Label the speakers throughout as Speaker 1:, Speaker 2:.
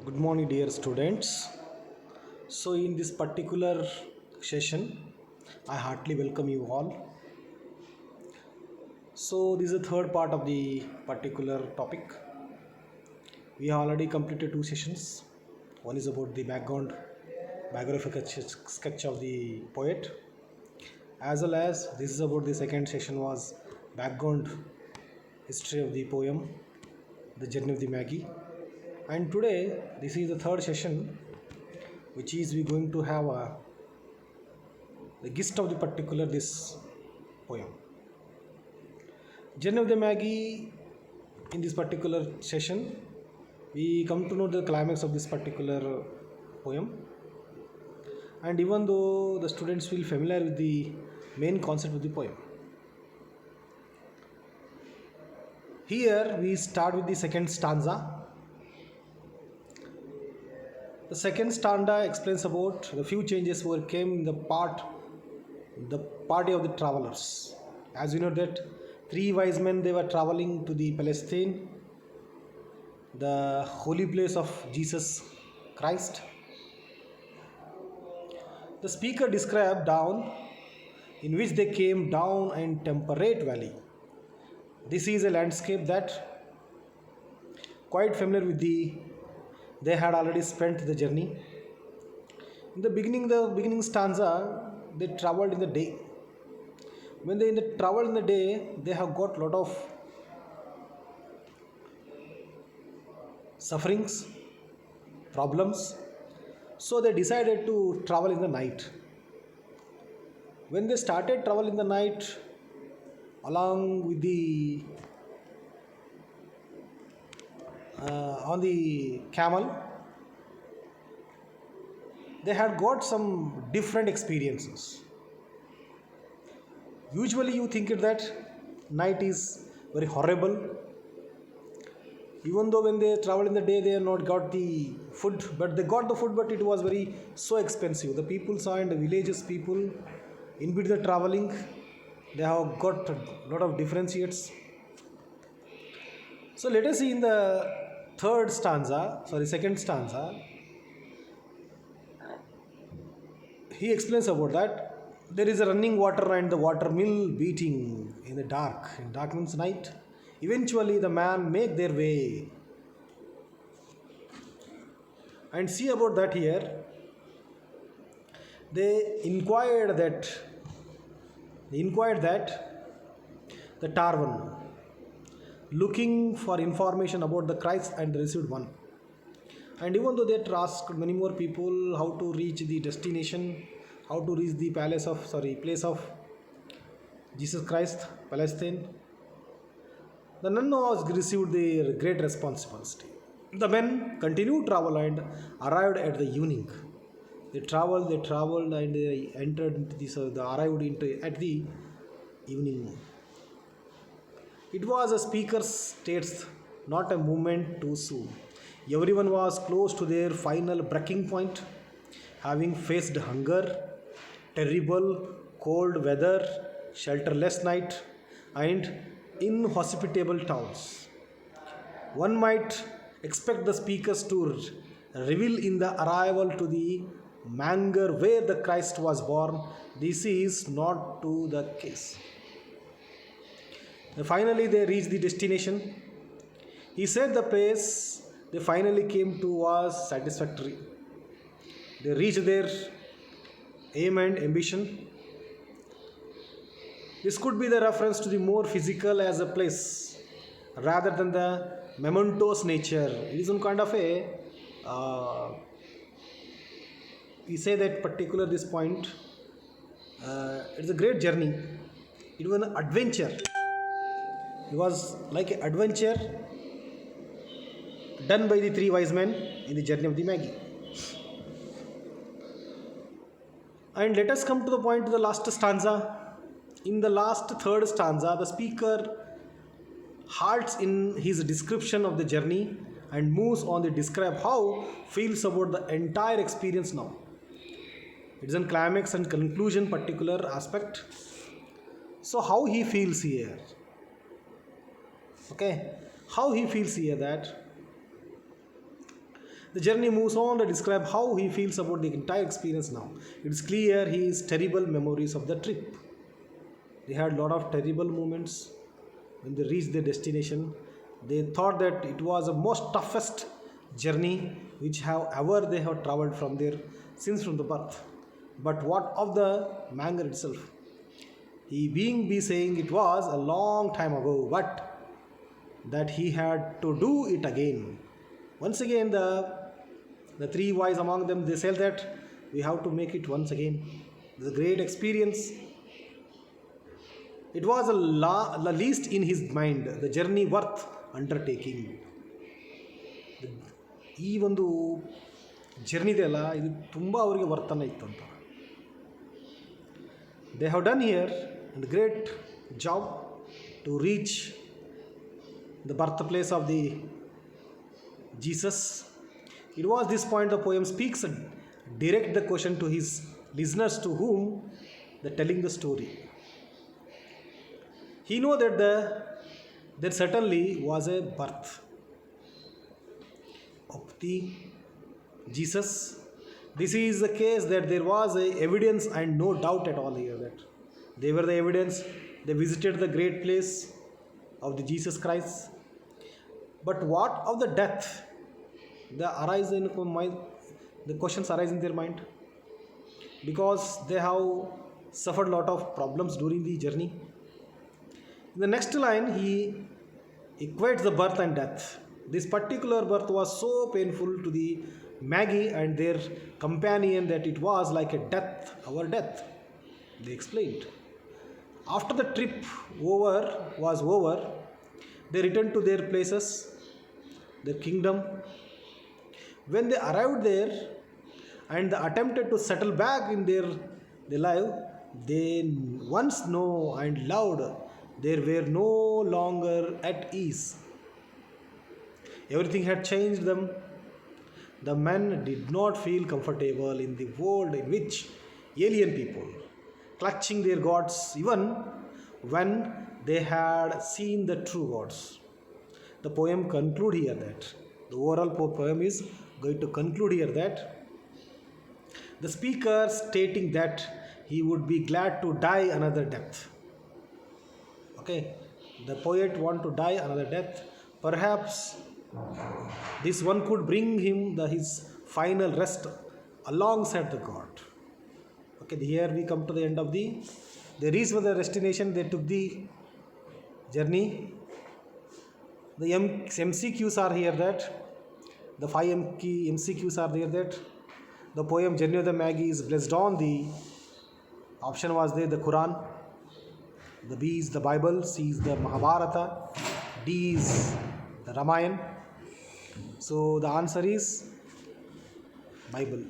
Speaker 1: Good morning, dear students. So, in this particular session, I heartily welcome you all. So, this is the third part of the particular topic. We have already completed two sessions. One is about the biographical sketch of the poet, as well as this is about the second session was background history of the poem, The Journey of the Magi. And today, this is the third session, which is we going to have the gist of the particular this poem. Journey of the Magi. In this particular session, we come to know the climax of this particular poem. And even though the students feel familiar with the main concept of the poem, here we start with the second stanza. The second stanza explains about the few changes were came in the party of the travelers. As you know that three wise men they were traveling to the Palestine, the holy place of Jesus Christ. The speaker described down in which they came down in temperate valley. This is a landscape that quite familiar with they had already spent the journey. In the beginning stanza, they traveled in the day. When they traveled in the day, they have got lot of sufferings, problems. So they decided to travel in the night. When they started travel in the night, along with the on the camel, they had got some different experiences. Usually you think that night is very horrible. Even though when they travel in the day they have not got the food, but they got the food, but it was very so expensive. The people saw and the villages people in between the traveling, they have got a lot of differentiates. So let us see in the second stanza, he explains about that there is a running water and the water mill beating in the dark. In dark means night. Eventually the man make their way. And see about that here. They inquired that the Tarvan, looking for information about the Christ and received one. And even though they had asked many more people how to reach the destination, how to reach the place of Jesus Christ, Palestine, the none was received the great responsibility. The men continued travel and arrived at the evening. They traveled, and they entered into this. They arrived into at the evening. It was a speaker states, not a moment too soon. Everyone was close to their final breaking point, having faced hunger, terrible cold weather, shelterless night, and inhospitable towns. One might expect the speakers to reveal in the arrival to the manger where the Christ was born. This is not to the case. Finally, they reached the destination. He said the place they finally came to was satisfactory. They reached their aim and ambition. This could be the reference to the more physical as a place rather than the mementos nature. It is some kind of a we say that particular this point. It's a great journey. It was an adventure. It was like an adventure done by the three wise men in the journey of the Magi. And let us come to the point to the last stanza. In the last third stanza, the speaker halts in his description of the journey and moves on to describe how feels about the entire experience now. It is a climax and conclusion particular aspect. So how he feels here. Okay. How he feels here that The journey moves on to describe how he feels about the entire experience now. It's clear he has terrible memories of the trip. They had a lot of terrible moments when they reached their destination. They thought that it was the most toughest journey which have ever they have traveled from their since from the birth. But what of the Manga itself? He being be saying it was a long time ago, but that he had to do it again. Once again, the three wise among them they said that we have to make it once again. It's a great experience. It was the least in his mind, the journey worth undertaking. ಈ ಒಂದು journey ಇದೆಯಲ್ಲ ಇದು ತುಂಬ ಅವರಿಗೆ ವರ್ತನ ಇತ್ತಂತ. They have done here a great job to reach the birthplace of the Jesus. It was this point the poem speaks and direct the question to his listeners to whom they telling the story. He know that there certainly was a birth of the Jesus. This is the case that there was a evidence and no doubt at all here that they were the evidence. They visited the great place of the Jesus Christ. But what of the death? The questions arise in their mind because they have suffered a lot of problems during the journey. In the next line, he equates the birth and death. This particular birth was so painful to the Magi and their companion that it was like a death, our death. They explained. After the trip was over, they returned to their places, their kingdom. When they arrived there and they attempted to settle back in their life, they once know and loved, they were no longer at ease. Everything had changed them. The men did not feel comfortable in the world in which alien people clutching their gods even when they had seen the true gods. The poem concludes here that the overall poem is going to conclude here that the speaker stating that he would be glad to die another death. Okay, the poet want to die another death. Perhaps this one could bring him his final rest alongside the God. Okay, here we come to the end of they reached the destination, they took the journey. The MCQs are here that the 5 MCQs are there that the poem Journey of the Magi is blessed on the option was there the Quran, the B is the Bible, C is the Mahabharata, D is the Ramayana. So the answer is Bible.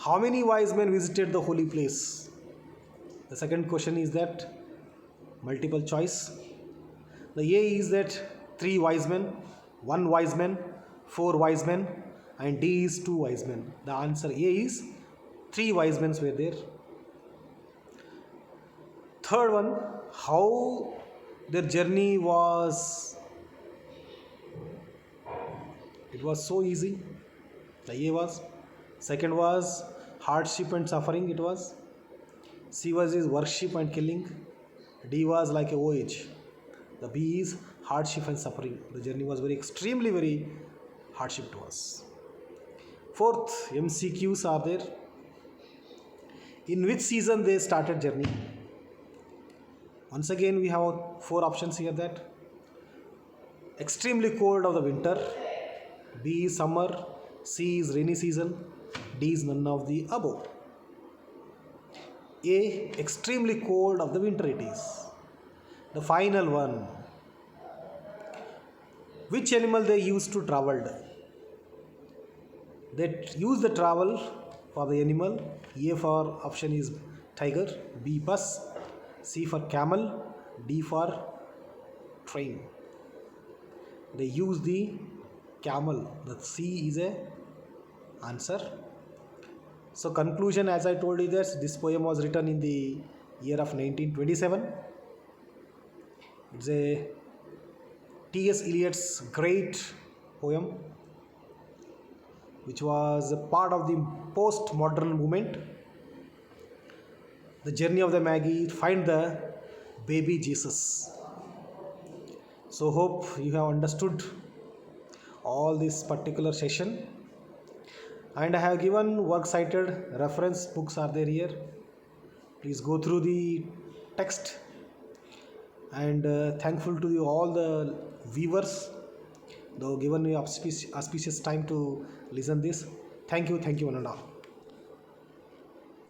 Speaker 1: How many wise men visited the holy place? The second question is that multiple choice. The A is that 3 wise men, 1 wise man, 4 wise men, and D is 2 wise men. The answer A is 3 wise men were there. Third one, how their journey was. It was so easy. The A was. Second was hardship and suffering. It was. C was is worship and killing. D was like a voyage. The B is hardship and suffering. The journey was extremely very hardship to us. Fourth, MCQs are there. In which season they started journey? Once again, we have 4 options here that extremely cold of the winter, B is summer, C is rainy season, D is none of the above. A, extremely cold of the winter it is. The final one, which animal they used to travel? They use the travel for the animal. A for option is tiger, B bus, C for camel, D for train. They use the camel. The C is a answer. So conclusion, as I told you this poem was written in the year of 1927. It's a T.S. Eliot's great poem, which was a part of the post-modern movement. The journey of the Magi find the baby Jesus. So hope you have understood all this particular session, and I have given work cited reference books are there here. Please go through the text, and thankful to you all the viewers though given me auspicious time to listen this. Thank you one and all.